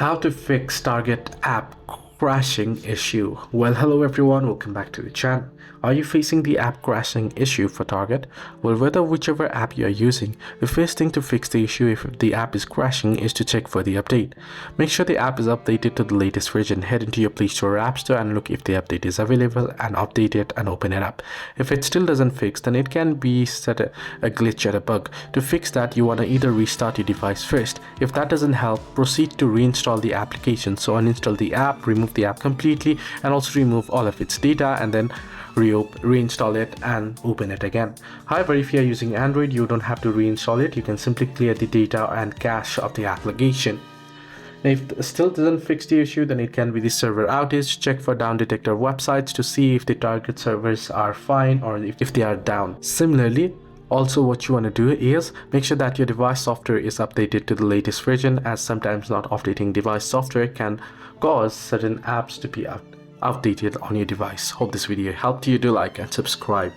How to fix Target app crashing issue. Well, hello everyone, welcome back to the channel. Are you facing the app crashing issue for Target? Well, whichever app you are using, the first thing to fix the issue if the app is crashing is to check for the update. Make sure the app is updated to the latest version. Head into your Play Store or App Store and look if the update is available and update it and open it up. If it still doesn't fix, then it can be a glitch or a bug. To fix that, you want to either restart your device first. If that doesn't help, proceed to reinstall the application. So uninstall the app, remove the app completely, and also remove all of its data, and then reinstall it and open it again. However, if you are using Android, you don't have to reinstall it. You can simply clear the data and cache of the application. Now, if it still doesn't fix the issue, then it can be the server outage. Check for down detector websites to see if the Target servers are fine or if they are down. Similarly, also what you want to do is make sure that your device software is updated to the latest version, as sometimes not updating device software can cause certain apps to be outdated on your device. Hope this video helped you. Do like and subscribe.